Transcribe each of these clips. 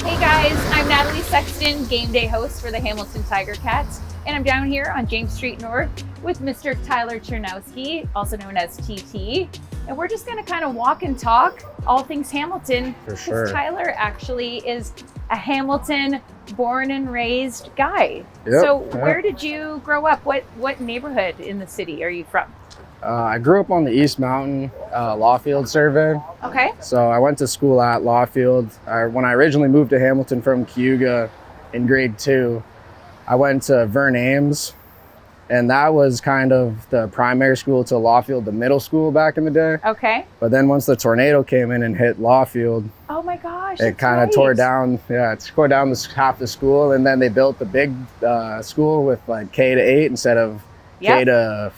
Hey guys, I'm Natalie Sexton, game day host for the Hamilton Ticats, and I'm down here on James Street North with Mr. Tyler Ternowski, also known as TT, and we're just going to kind of walk and talk all things Hamilton. For sure. Tyler actually is a Hamilton born and raised guy. Yep. So where did you grow up? What neighborhood in the city are you from? I grew up on the East Mountain, Lawfield survey. Okay. So I went to school at Lawfield. When I originally moved to Hamilton from Cayuga in grade 2, I went to Vern Ames, and that was kind of the primary school to Lawfield, the middle school back in the day. Okay. But then once the tornado came in and hit Lawfield, Oh my gosh. it kind of tore down, it tore down half the school, and then they built the big school with like K to 8 instead of K to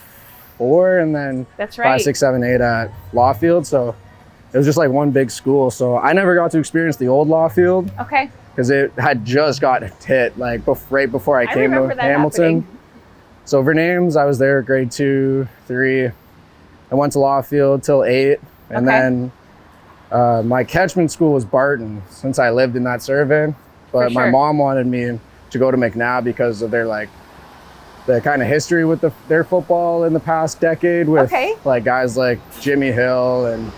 4, and then That's right. 5, 6, 7, 8 at Lawfield. So it was just like one big school. So I never got to experience the old Lawfield Okay. because it had just got hit like right before I came to remember that Hamilton. happening. So Vern Ames, I was there grade 2, 3. I went to Lawfield till 8, and then my catchment school was Barton since I lived in that survey. But my mom wanted me to go to McNabb because of their the kind of history with their football in the past decade with like guys like Jimmy Hill and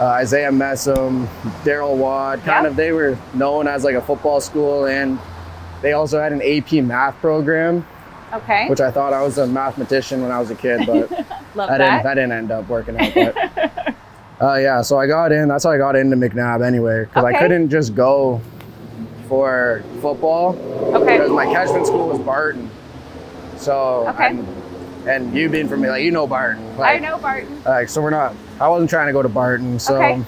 Isaiah Messam, Daryl Watt. They were known as like a football school, and they also had an AP math program. Okay. Which I thought I was a mathematician when I was a kid, but that didn't end up working out. But so I got in. That's how I got into McNabb anyway, because I couldn't just go for football. Because my catchment school was Barton. So, and you being from me, you know Barton. I know Barton. So I wasn't trying to go to Barton. So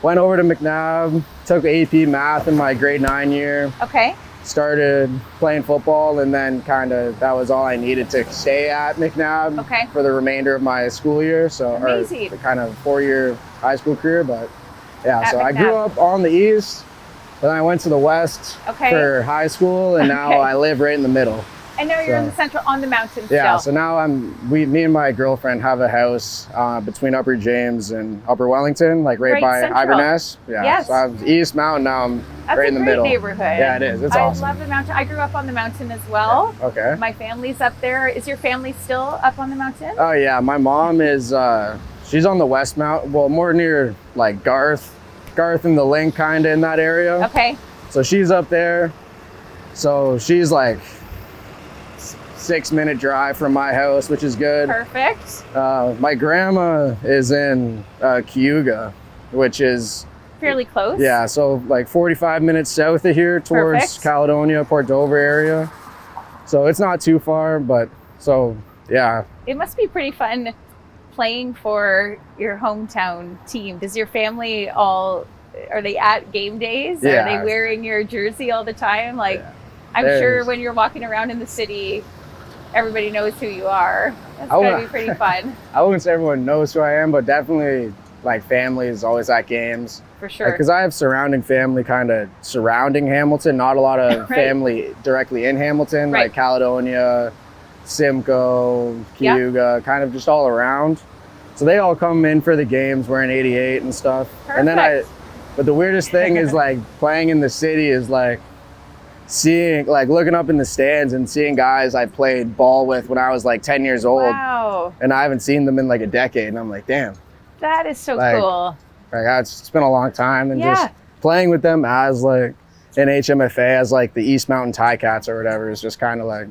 went over to McNabb, took AP math in my grade 9 year. Started playing football, and then that was all I needed to stay at McNabb for the remainder of my school year. So, or the kind of 4-year high school career. But so I grew up on the East, then I went to the West for high school, and now I live right in the middle. I know you're in the central, on the mountain Yeah, still. so now me and my girlfriend have a house between Upper James and Upper Wellington, like right by central. Iverness. Yeah, Yes. so I'm East Mountain, now I'm right in the middle. That's a great neighborhood. Yeah, it is. It's awesome. I love the mountain. I grew up on the mountain as well. Okay. My family's up there. Is your family still up on the mountain? Oh yeah, my mom is, she's on the West Mountain, well, more near like Garth and the Link kind of in that area. Okay. So she's up there. So she's like 6-minute drive from my house, which is good. Perfect. My grandma is in Cayuga, which is fairly close. Yeah, so like 45 minutes south of here towards Caledonia, Port Dover area. So it's not too far, but yeah. It must be pretty fun playing for your hometown team. Does your family are they at game days? Yeah. Are they wearing your jersey all the time? I'm sure when you're walking around in the city, everybody knows who you are. That's going to be pretty fun. I wouldn't say everyone knows who I am, but definitely family is always at games. For sure. Because I have surrounding family kind of surrounding Hamilton, not a lot of family directly in Hamilton, like Caledonia, Simcoe, Cayuga, kind of just all around. So they all come in for the games wearing 88 and stuff. Perfect. And then but the weirdest thing is playing in the city is seeing, looking up in the stands and seeing guys I played ball with when I was 10 years old. Wow. And I haven't seen them in a decade. And I'm like, damn. That is so cool. It's been a long time. And just playing with them as in HMFA as the East Mountain Ticats or whatever is just kind of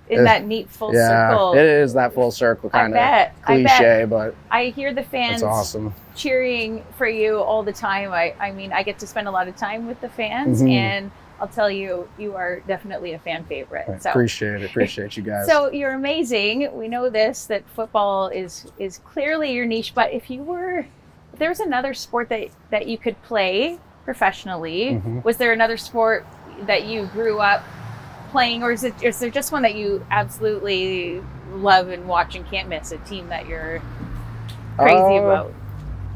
in that neat full circle. It is that full circle kind of cliche, but I hear the fans awesome. cheering for you all the time. I mean, I get to spend a lot of time with the fans, and I'll tell you, you are definitely a fan favorite. So appreciate you guys. So you're amazing. We know that football is clearly your niche, but if there's another sport that you could play professionally, was there another sport that you grew up playing, or is there just one that you absolutely love and watch and can't miss, a team that you're crazy about?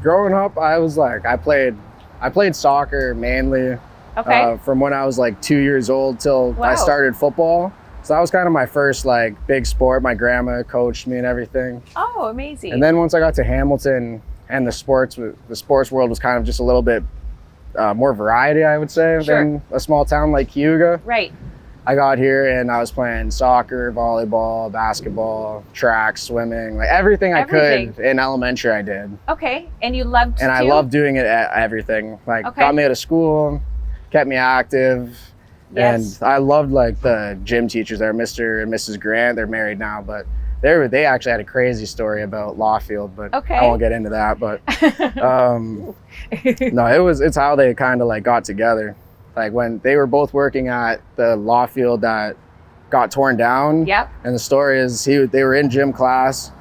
Growing up, I played soccer mainly. From when I was 2 years old till I started football. So that was kind of my first big sport. My grandma coached me and everything. Oh, amazing. And then once I got to Hamilton and the sports world was kind of just a little bit more variety, I would say, than a small town like Cayuga. Right. I got here and I was playing soccer, volleyball, basketball, track, swimming, like everything I could in elementary I did. Okay. And you loved And I loved doing it at everything. Like got me out of school, kept me active. Yes. And I loved like the gym teachers there, Mr. and Mrs. Grant. They're married now, but they actually had a crazy story about Lawfield, but I won't get into that. But no, it's how they kind of like got together. Like when they were both working at the Lawfield that got torn down. Yep. And the story is they were in gym class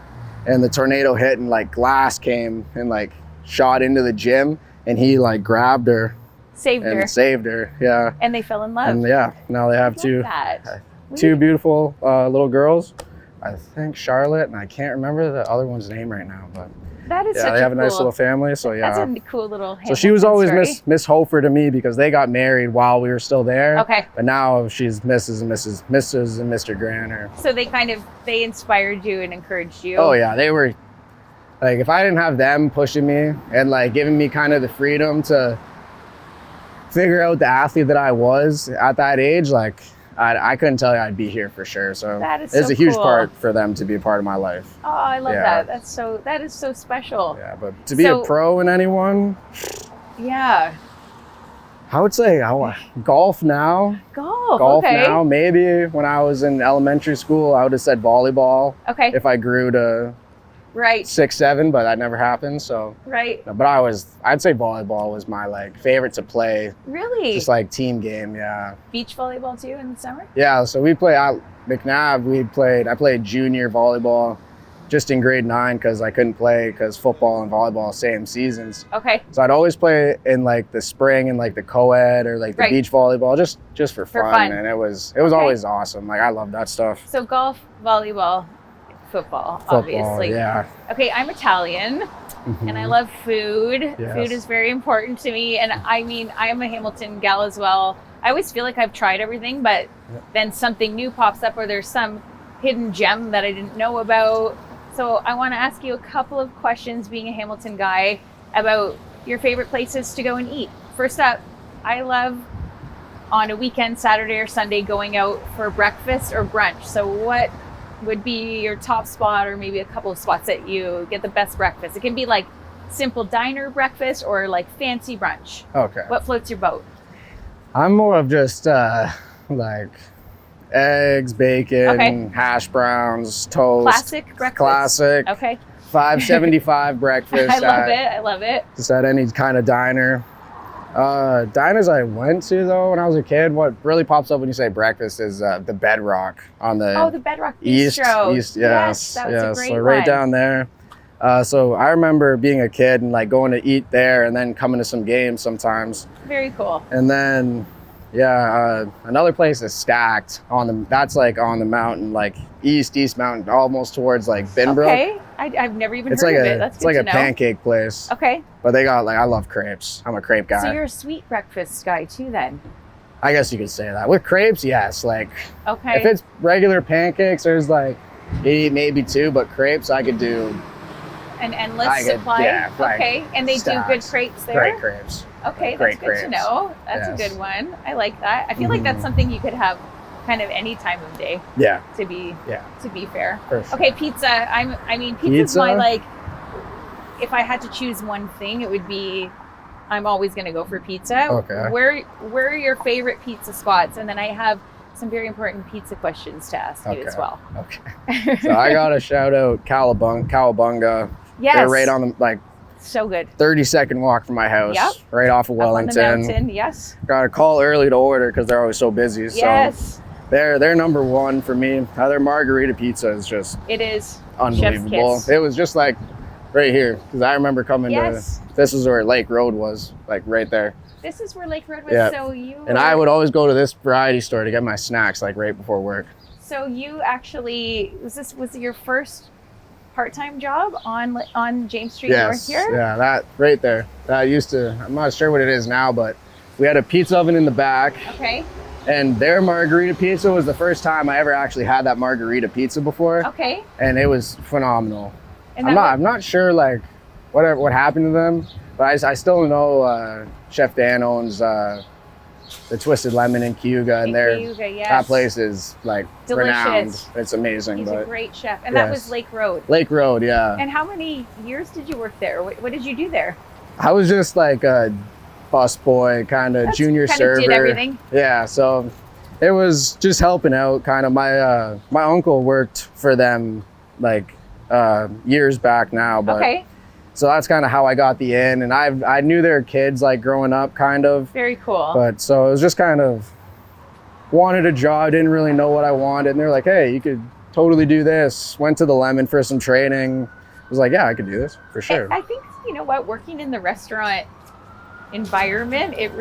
and the tornado hit and like glass came and like shot into the gym and he like grabbed her. Saved her. Yeah. And they fell in love. And yeah, now they have two beautiful little girls. I think Charlotte, and I can't remember the other one's name right now, but that is they have a nice little family. So yeah, that's a cool little. So she was always Miss Hofer to me because they got married while we were still there. Okay. But now she's Mrs. and Mr. Grant. So they inspired you and encouraged you. Oh yeah, they were like, if I didn't have them pushing me and like giving me kind of the freedom to figure out the athlete that I was at that age, like I couldn't tell you I'd be here for sure. So it's a huge part for them to be a part of my life. Oh, I love that. That is so special. Yeah, but to be a pro in anyone, yeah, I would say golf now. Golf now. Maybe when I was in elementary school, I would have said volleyball. Okay. If I grew to 6, 7, but that never happened. So but I'd say volleyball was my like favorite to play. Really? Just like team game, yeah. Beach volleyball too in the summer? Yeah, so we play at McNabb. I played junior volleyball just in grade 9 because I couldn't play because football and volleyball same seasons. Okay. So I'd always play in like the spring and like the co-ed or like the beach volleyball just for fun. And it was always awesome. Like I love that stuff. So golf, volleyball, football, obviously. Yeah. Okay, I'm Italian and I love food. Yes. Food is very important to me. And I mean, I'm a Hamilton gal as well. I always feel like I've tried everything, but then something new pops up or there's some hidden gem that I didn't know about. So I want to ask you a couple of questions, being a Hamilton guy, about your favorite places to go and eat. First up, I love on a weekend, Saturday or Sunday, going out for breakfast or brunch. So what would be your top spot or maybe a couple of spots that you get the best breakfast? It can be like simple diner breakfast or like fancy brunch. Okay. What floats your boat? I'm more of just like eggs, bacon, hash browns, toast. Classic breakfast? Classic. Okay. $5.75 breakfast. I love it. Just at any kind of diner. Diners I went to though when I was a kid, what really pops up when you say breakfast is the Bedrock on the the Bedrock Bistro. East, yes, that was a great so right one. Down there. So I remember being a kid and like going to eat there and then coming to some games sometimes. Very cool. And then another place is Stacked that's like on the mountain, like East Mountain, almost towards like Binbrook. Okay, I've never even heard of it. That's it's like a pancake place. Okay. But they got I love crepes. I'm a crepe guy. So you're a sweet breakfast guy too then? I guess you could say that. With crepes, yes. Like if it's regular pancakes, there's like maybe 2, but crepes I could do an endless supply. Yeah. Okay. And they do good crepes there? Great crepes. Okay, Great that's good to know. That's a good one. I like that. I feel like that's something you could have kind of any time of day. Yeah. To be fair. For sure. Okay, pizza. I mean pizza's my like, if I had to choose one thing, it would be I'm always gonna go for pizza. Okay. Where are your favorite pizza spots? And then I have some very important pizza questions to ask you as well. Okay. So I gotta shout out Cowabunga. Yes. They're right on the so good. 30-second walk from my house. Yep. Right off of Wellington. Up on the mountain, yes. Got to call early to order because they're always so busy. Yes. So they're number one for me. Their margarita pizza is just unbelievable. Chef's kiss. It was just like right here because I remember coming to this is where Lake Road was, like right there. This is where Lake Road was. Yeah. So you and I would always go to this variety store to get my snacks like right before work. So you actually was it your first part-time job on James Street North here? Yeah, that right there. That used to, I'm not sure what it is now, but we had a pizza oven in the back. Okay. And their margarita pizza was the first time I ever actually had that margarita pizza before. Okay. And it was phenomenal. And I'm not sure like what happened to them, But I still know Chef Dan owns the Twisted Lemon in Cayuga, and Yes. that place is like Delicious. renowned. It's amazing. He's but a great chef. And that was Lake Road. Lake Road, yeah. And how many years did you work there? What did you do there? I was just like a bus boy, kind of junior server. Did everything. Yeah, so it was just helping out. Kind of my uncle worked for them like years back now, but okay. So that's kind of how I got the in, and I knew their kids like growing up, kind of. Very cool. But so it was just kind of wanted a job, didn't really know what I wanted, and they're like, "Hey, you could totally do this." Went to the Lemon for some training. Was like, "Yeah, I could do this for sure." I think you know what, working in the restaurant environment, it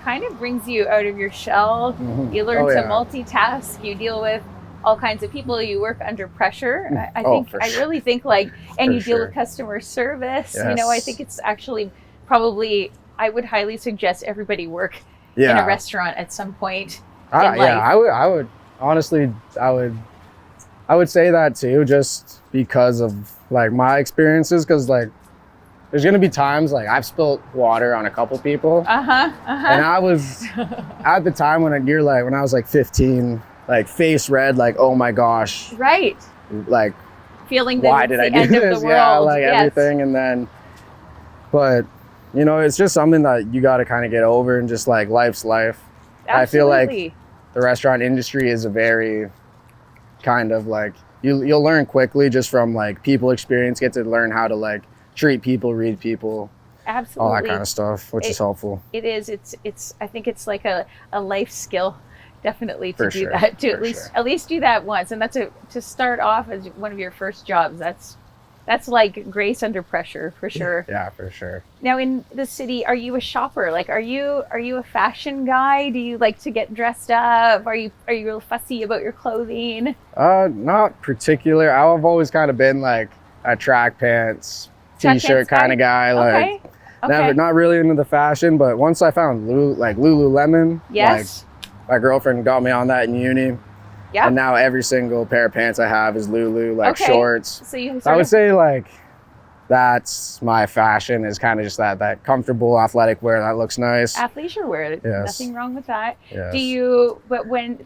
kind of brings you out of your shell. Mm-hmm. You learn to multitask. You deal with all kinds of people. You work under pressure. I really think like, and you deal with customer service. Yes. You know, I think it's actually probably, I would highly suggest everybody work in a restaurant at some point in life. Yeah, I would honestly, I would say that too, just because of like my experiences. Cause like, there's gonna be times like I've spilt water on a couple people. And I was at the time when I was like 15, like face red, like, oh my gosh. Right. Like, feeling that why did I do this? Yeah, like everything. And then, but you know, it's just something that you got to kind of get over, and just like life's life. Absolutely. I feel like the restaurant industry is a very kind of like, you'll learn quickly just from like people experience, get to learn how to like treat people, read people. Absolutely. All that kind of stuff, which is helpful. It is. It's I think it's like a life skill, definitely, to do that, to at least do that once. And that's to start off as one of your first jobs. That's like grace under pressure, for sure. Yeah, for sure. Now in the city, are you a shopper? Like, are you a fashion guy? Do you like to get dressed up? Are you real fussy about your clothing? Not particular. I've always kind of been like a track pants, t-shirt kind of guy. Like, never, not really into the fashion, but once I found Lululemon, yes, like, my girlfriend got me on that in uni. Yeah. And now every single pair of pants I have is Lulu, like shorts. So I would say like that's my fashion, is kind of just that comfortable athletic wear that looks nice. Athleisure wear, yes. Nothing wrong with that. Yes. But when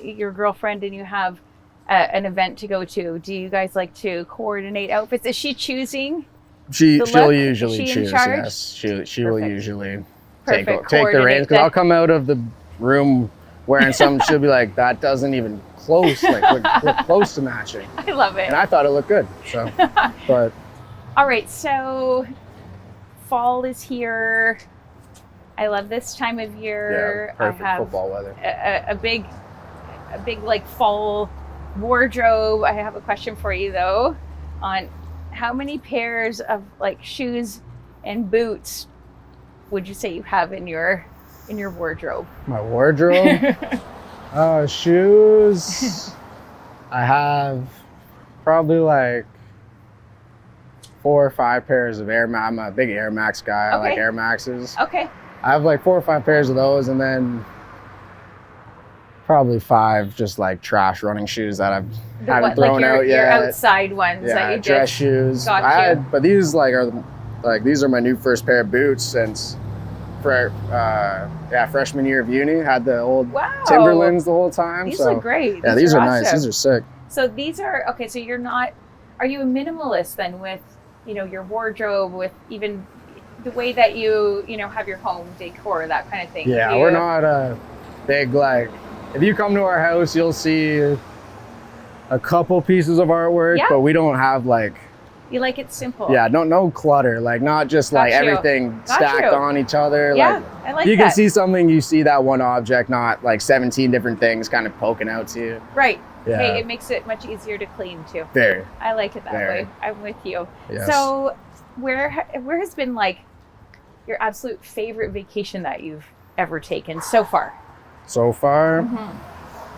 your girlfriend and you have an event to go to, do you guys like to coordinate outfits? Is she choosing? She'll usually choose. Yes, she will usually take the reins, because I'll come out of the room wearing something. She'll be like, that doesn't even look close to matching. I love it. And I thought it looked good. So, but all right, so fall is here. I love this time of year. Yeah, perfect football weather. A big like fall wardrobe. I have a question for you though, on how many pairs of like shoes and boots would you say you have in your wardrobe? My wardrobe? Shoes. I have probably like 4 or 5 pairs of Air Max. I'm a big Air Max guy. I like Air Maxes. Okay. I have like 4 or 5 pairs of those, and then probably 5 just like trash running shoes that I haven't thrown out yet. Your outside ones that you dress shoes. But these these are my new first pair of boots since freshman year of uni. Had the old Timberlands the whole time. These look great. Yeah, these are nice. These are sick. So these are so are you a minimalist then with your wardrobe, with even the way that you have your home decor, that kind of thing? Yeah, we're not a big like. If you come to our house, you'll see a couple pieces of artwork, but we don't have like. You like it simple. Yeah, no clutter, like not just like everything stacked on each other. Yeah, I like that. You can see something, you see that one object, not like 17 different things kind of poking out to you. Right. Yeah. Hey, it makes it much easier to clean too. Very. I like it that way. I'm with you. Yes. So where has been like your absolute favorite vacation that you've ever taken so far? So far? Mm-hmm.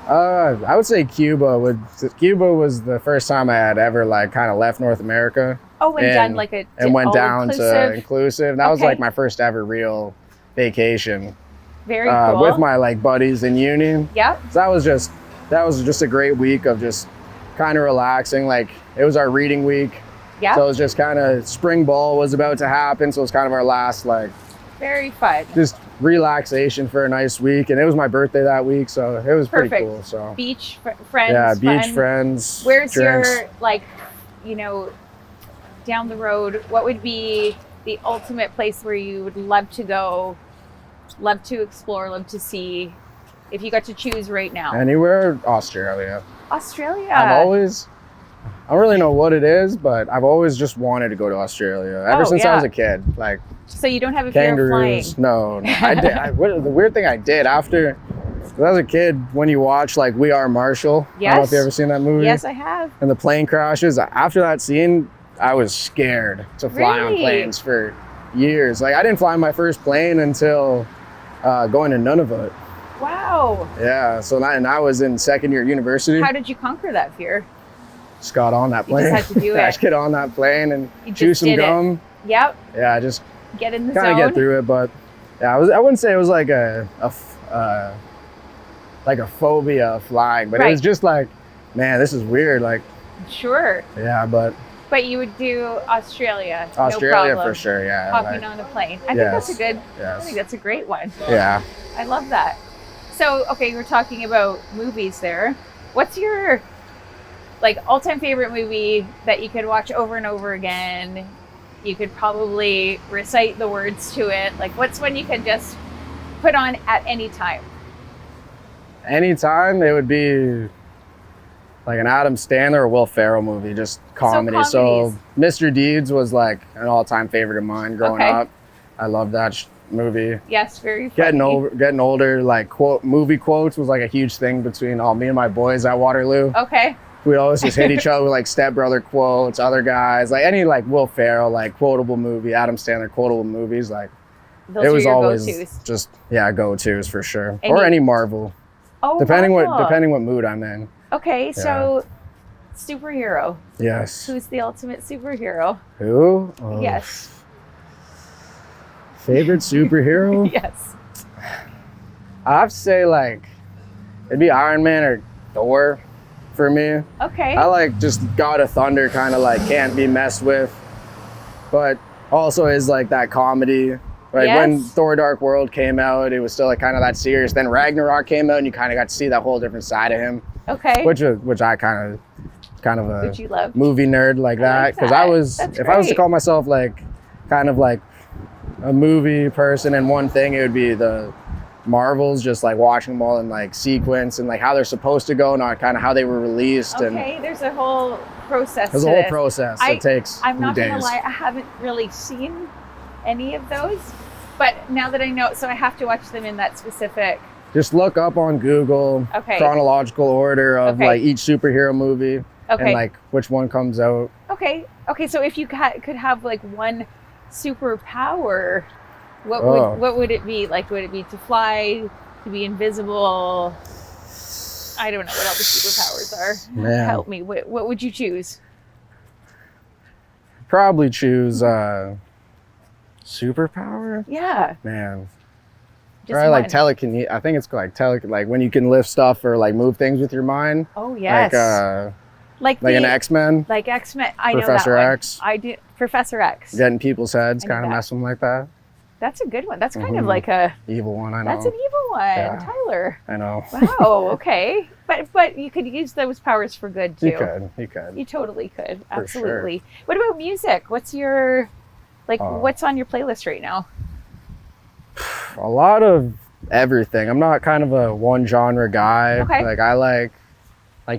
I would say Cuba. Cuba was the first time I had ever like kind of left North America. Oh, and went down to inclusive. That was like my first ever real vacation. Very cool. With my like buddies in uni. Yeah. So that was just a great week of just kind of relaxing. Like it was our reading week, Yeah. So it was just kind of spring ball was about to happen. So it was kind of our last like Very fun. just relaxation for a nice week. And it was my birthday that week. So it was Perfect. pretty cool. So Beach friends. yeah, beach fun. friends. Where's drinks. your, like, you know, down the road, what would be the ultimate place where you would love to go, love to explore, love to see, if you got to choose right now? Anywhere, Australia. Australia. I don't really know what it is, but I've always just wanted to go to Australia ever since I was a kid. Like, so you don't have a fear of flying? kangaroos. No. I did. The weird thing I did after, when I was a kid, when you watch like We Are Marshall. Yes. I don't know if you ever seen that movie. Yes, I have. And the plane crashes. After that scene, I was scared to fly on Really? planes for years. Like, I didn't fly my first plane until going to Nunavut. Wow. Yeah. So and I was in second year university. How did you conquer that fear? Just got on that plane. You just had to do I it. just get on that plane and You chew just some did it. gum. Yep. Yeah, just Get in the kind zone. of get through it. But yeah, I wouldn't say it was like a phobia of flying, but it Right. was just like, man, this is weird. Like, Sure. yeah, but But you would do Australia. Australia no problem. for sure. Yeah. Hopping like, on a plane. I think Yes. that's a good. I yes. think that's a great one. Yeah. I love that. So, okay, we're talking about movies there. What's your like all-time favorite movie that you could watch over and over again? You could probably recite the words to it. Like, what's one you could just put on at any time? Anytime it would be like an Adam Sandler or Will Ferrell movie, just comedy. So, comedies. Mr. Deeds was like an all-time favorite of mine growing Okay. up. I love that movie. Yes, very funny. Getting older, like movie quotes was like a huge thing between me and my boys at Waterloo. Okay. We'd always just hit each other with like stepbrother quotes, other guys, like any like Will Ferrell, like quotable movie, Adam Sandler quotable movies. Like Those it are was your always go-tos. just go-tos for sure, And or you- any Marvel, Oh, depending Marvel. what mood I'm in. Okay, so superhero. Yes. Who's the ultimate superhero? Who? Oh, Yes. Favorite superhero? Yes. I have to say like it'd be Iron Man or Thor for me. Okay. I like just God of Thunder, kind of like can't be messed with, but also is like that comedy. Like when Yes. Thor: Dark World came out, it was still like kind of that serious. Then Ragnarok came out, and you kind of got to see that whole different side of him, Okay. which I kind of a Which you love. movie nerd like I that. like Because that. I was, That's if I was to great. call myself like kind of like a movie person and one thing, it would be the Marvels, just like watching them all in like sequence and like how they're supposed to go, not kind of how they were released. And Okay, there's a whole process. there's to a whole this. process. I- It takes I'm not days. gonna lie, I haven't really seen any of those, but now that I know, so I have to watch them in that specific. Just look up on Google Okay. chronological order of Okay. like each superhero movie Okay. and like which one comes out. Okay. So if you could have like one superpower, what Oh. would it be? Like, would it be to fly, to be invisible? I don't know what all the superpowers are. Man. Help me. What would you choose? Probably choose superpower. Yeah. Man, Just probably like one. telekinesis. I think it's like like when you can lift stuff or like move things with your mind. Oh yes. Like the, an X-Men, Like X-Men. I Professor know that one. X. I do. Professor X. getting people's heads, I know kind of that. messing like that. That's a good one. That's kind of Mhm. like a. Evil one, I know. That's an evil one, Yeah. Tyler. I know. Wow. Okay. But you could use those powers for good too. You could. You totally could. For Absolutely. What about music? What's your what's on your playlist right now? A lot of everything. I'm not kind of a one genre guy. Okay. Like I like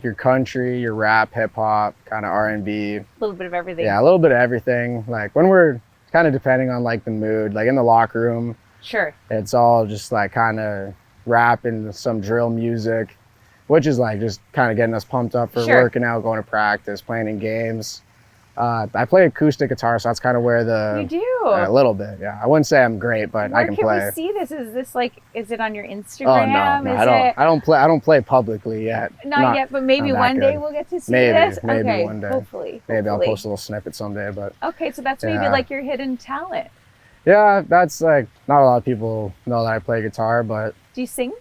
your country, your rap, hip hop, kind of R&B. A little bit of everything. Yeah, a little bit of everything. Like when we're kind of depending on like the mood, like in the locker room, Sure. it's all just like kind of rap and some drill music, which is like just kind of getting us pumped up for Sure. working out, going to practice, playing in games. I play acoustic guitar, so that's kind of where You do. a little bit, yeah. I wouldn't say I'm great, but Where I can play. we see this? Is this like? Is it on your Oh Instagram? no, Is I don't play publicly yet. Not yet, but maybe not that one day good. we'll get to see Maybe, this. maybe Okay, one day. hopefully. Maybe I'll hopefully. post a little snippet someday, but Okay, so that's maybe Yeah. like your hidden talent. yeah, that's like not a lot of people know that I play guitar, but Do you sing?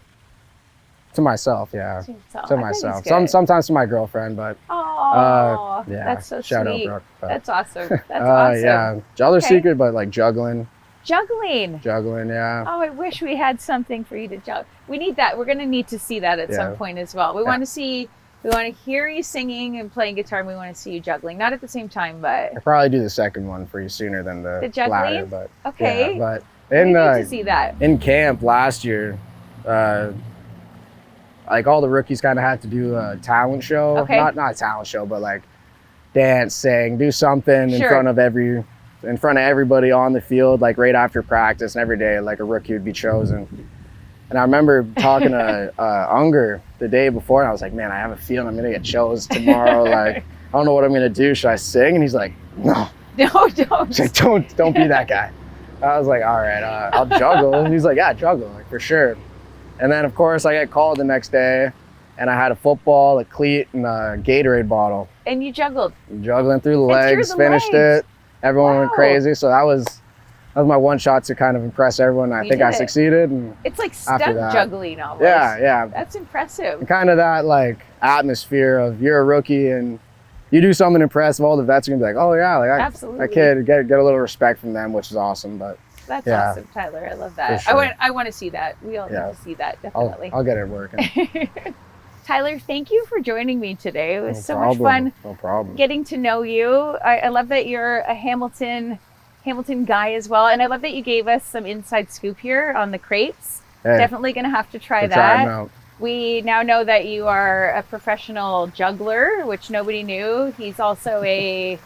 To myself, yeah. To yourself. To I bet he's myself. good. Sometimes to my girlfriend, but Oh, yeah. that's so Shout sweet. out Brooke. But, That's awesome. That's awesome. Yeah. Other Okay. secret, but like juggling. Juggling. Yeah. Oh, I wish we had something for you to juggle. We need that. We're going to need to see that at some point as well. We want to hear you singing and playing guitar, and we want to see you juggling. Not at the same time, but I'll probably do the second one for you sooner than the juggling. latter, but okay. Yeah, but we need to see that. In camp last year, like all the rookies kind of had to do a talent show. Okay. Not a talent show, but like dance, sing, do something in front of everybody on the field, like right after practice, and every day like a rookie would be chosen. And I remember talking to Unger the day before, and I was like, man, I have a feeling I'm gonna get chosen tomorrow. Like, I don't know what I'm gonna do. Should I sing? And he's like, no, don't. He's like, don't be that guy. I was like, all right, I'll juggle. And he's like, yeah, juggle, like for sure. And then of course I got called the next day, and I had a football, a cleat, and a Gatorade bottle. And you juggled. Juggling through the legs, finished it. Everyone went crazy. So that was my one shot to kind of impress everyone. I think I succeeded. And it's like stunt juggling almost. Yeah. That's impressive. And kind of that like atmosphere of you're a rookie and you do something impressive, all the vets are gonna be like, oh yeah, like absolutely. That kid, get a little respect from them, which is awesome. But that's awesome, Tyler. I love that. Sure. I want to see that. We all need to see that, definitely. I'll get it working. Tyler, thank you for joining me today. It was much fun. No problem. Getting to know you. I love that you're a Hamilton guy as well, and I love that you gave us some inside scoop here on the crepes. Hey, definitely going to have to try that. Try them out. We now know that you are a professional juggler, which nobody knew. He's also a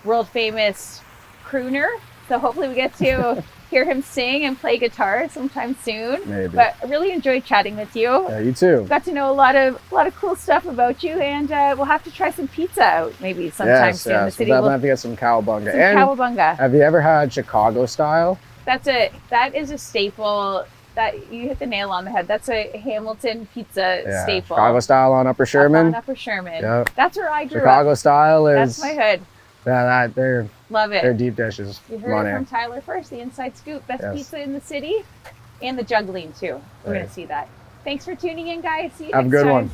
world famous crooner. So hopefully we get to hear him sing and play guitar sometime soon. Maybe. But I really enjoyed chatting with you. Yeah, you too. Got to know a lot of cool stuff about you, and we'll have to try some pizza out maybe sometime soon. Yes. The city We'll have to get some cowabunga. Cowabunga. Have you ever had Chicago style? That is a staple. That you hit the nail on the head. That's a Hamilton pizza staple. Chicago style on Upper Sherman. On Upper Sherman. Yep. That's where I grew up. Chicago style is. That's my hood. Yeah, they're love it. They're deep dishes. You heard it from Tyler first. The inside scoop, best pizza in the city, and the juggling too. We're gonna see that. Thanks for tuning in, guys. See you next time. Have a good one.